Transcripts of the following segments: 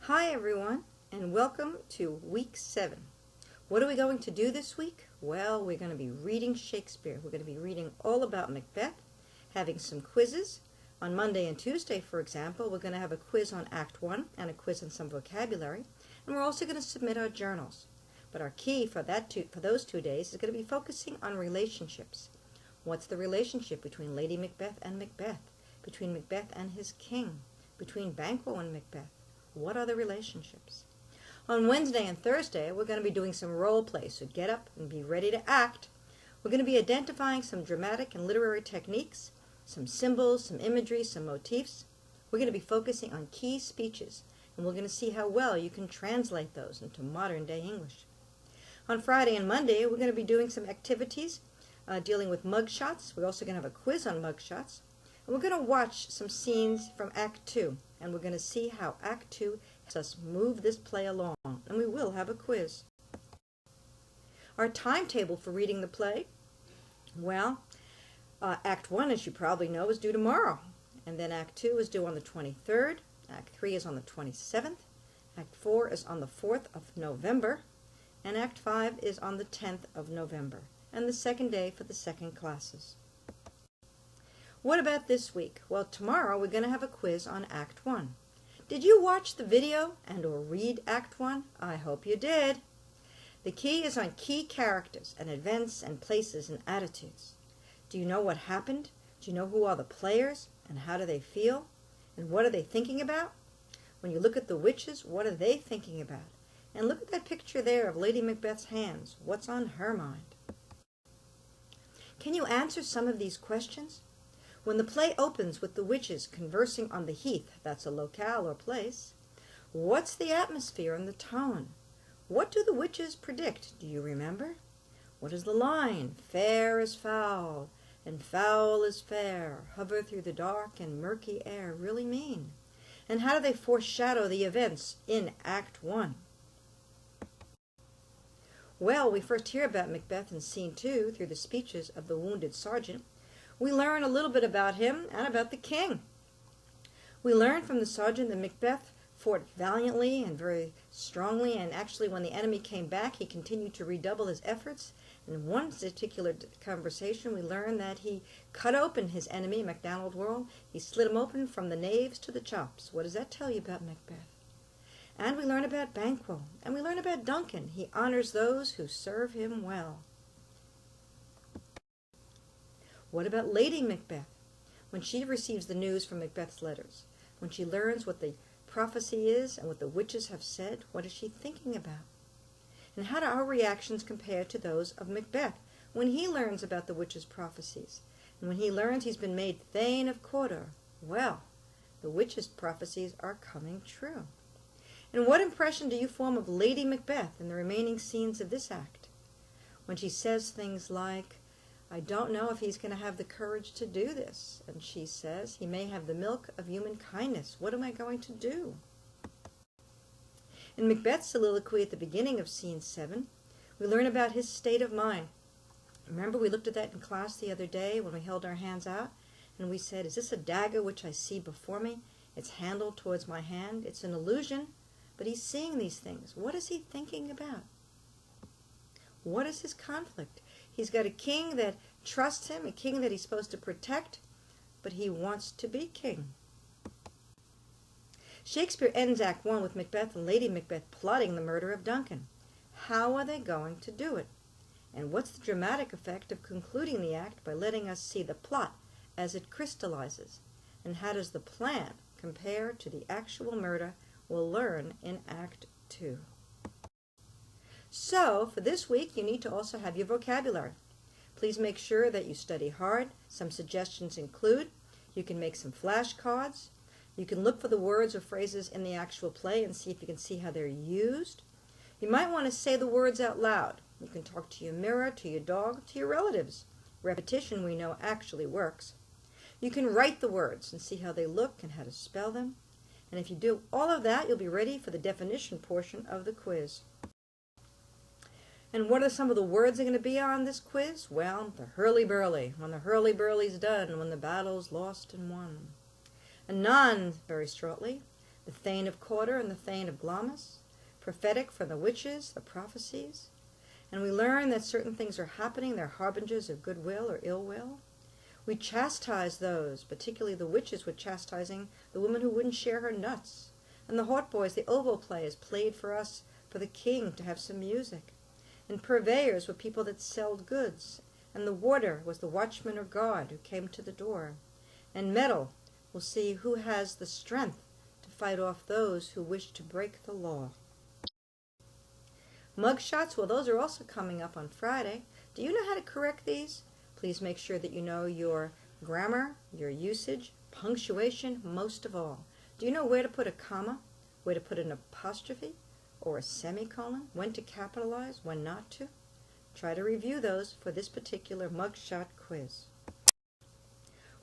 Hi everyone, and welcome to week 7. What are we going to do this week? Well, we're going to be reading Shakespeare. We're going to be reading all about Macbeth, having some quizzes. On Monday and Tuesday, for example, we're going to have a quiz on Act 1 and a quiz on some vocabulary, and we're also going to submit our journals. But our key for those 2 days is going to be focusing on relationships. What's the relationship between Lady Macbeth and Macbeth, between Macbeth and his king, between Banquo and Macbeth? What are the relationships? On Wednesday and Thursday, we're going to be doing some role play, so get up and be ready to act. We're going to be identifying some dramatic and literary techniques, some symbols, some imagery, some motifs. We're going to be focusing on key speeches, and we're going to see how well you can translate those into modern-day English. On Friday and Monday, we're going to be doing some activities dealing with mugshots. We're also going to have a quiz on mugshots. And we're going to watch some scenes from Act 2, and we're going to see how Act 2 helps us move this play along, and we will have a quiz. Our timetable for reading the play, well, Act 1, as you probably know, is due tomorrow, and then Act 2 is due on the 23rd, Act 3 is on the 27th, Act 4 is on the 4th of November, and Act 5 is on the 10th of November, and the second day for the second classes. What about this week? Well, tomorrow we're going to have a quiz on Act 1. Did you watch the video and/or read Act 1? I hope you did. The key is on key characters and events and places and attitudes. Do you know what happened? Do you know who are the players and how do they feel? And what are they thinking about? When you look at the witches, what are they thinking about? And look at that picture there of Lady Macbeth's hands. What's on her mind? Can you answer some of these questions? When the play opens with the witches conversing on the heath, that's a locale or place, what's the atmosphere and the tone? What do the witches predict? Do you remember? What is the line? Fair is foul, and foul is fair, hover through the dark and murky air really mean? And how do they foreshadow the events in Act 1? Well, we first hear about Macbeth in Scene 2 through the speeches of the wounded sergeant. We learn a little bit about him and about the king. We learn from the sergeant that Macbeth fought valiantly and very strongly, and actually when the enemy came back, he continued to redouble his efforts. In one particular conversation, we learn that he cut open his enemy, MacDonald World. He slit him open from the naves to the chops. What does that tell you about Macbeth? And we learn about Banquo, and we learn about Duncan. He honors those who serve him well. What about Lady Macbeth? When she receives the news from Macbeth's letters, when she learns what the prophecy is and what the witches have said, what is she thinking about? And how do our reactions compare to those of Macbeth when he learns about the witches' prophecies? And when he learns he's been made Thane of Cawdor, well, the witches' prophecies are coming true. And what impression do you form of Lady Macbeth in the remaining scenes of this act? When she says things like, I don't know if he's going to have the courage to do this. And she says, he may have the milk of human kindness. What am I going to do? In Macbeth's soliloquy at the beginning of Scene 7, we learn about his state of mind. Remember, we looked at that in class the other day when we held our hands out, and we said, is this a dagger which I see before me? It's handled towards my hand. It's an illusion, but he's seeing these things. What is he thinking about? What is his conflict? He's got a king that trusts him, a king that he's supposed to protect, but he wants to be king. Shakespeare ends Act 1 with Macbeth and Lady Macbeth plotting the murder of Duncan. How are they going to do it? And what's the dramatic effect of concluding the act by letting us see the plot as it crystallizes? And how does the plan compare to the actual murder we'll learn in Act 2? So, for this week, you need to also have your vocabulary. Please make sure that you study hard. Some suggestions include, you can make some flashcards. You can look for the words or phrases in the actual play and see if you can see how they're used. You might want to say the words out loud. You can talk to your mirror, to your dog, to your relatives. Repetition, we know, actually works. You can write the words and see how they look and how to spell them. And if you do all of that, you'll be ready for the definition portion of the quiz. And what are some of the words that are going to be on this quiz? Well, the hurly-burly, when the hurly-burly's done, when the battle's lost and won. Anon, very shortly, the Thane of Cawdor and the Thane of Glamis, prophetic from the witches, the prophecies. And we learn that certain things are happening, they're harbingers of goodwill or ill will. We chastise those, particularly the witches were chastising the woman who wouldn't share her nuts. And the hautboys, the oboe players, played for us, for the king, to have some music. And purveyors were people that sold goods. And the warder was the watchman or guard who came to the door. And metal will see who has the strength to fight off those who wish to break the law. Mug shots, well, those are also coming up on Friday. Do you know how to correct these? Please make sure that you know your grammar, your usage, punctuation, most of all. Do you know where to put a comma, where to put an apostrophe, or a semicolon, when to capitalize, when not to? Try to review those for this particular mugshot quiz.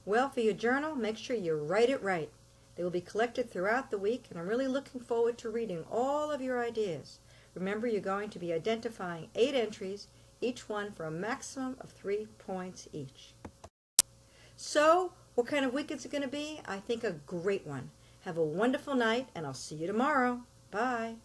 Well, for your journal, make sure you write it right. They will be collected throughout the week, and I'm really looking forward to reading all of your ideas. Remember, you're going to be identifying 8 entries, each one for a maximum of 3 points each. So, what kind of week is it going to be? I think a great one. Have a wonderful night, and I'll see you tomorrow. Bye.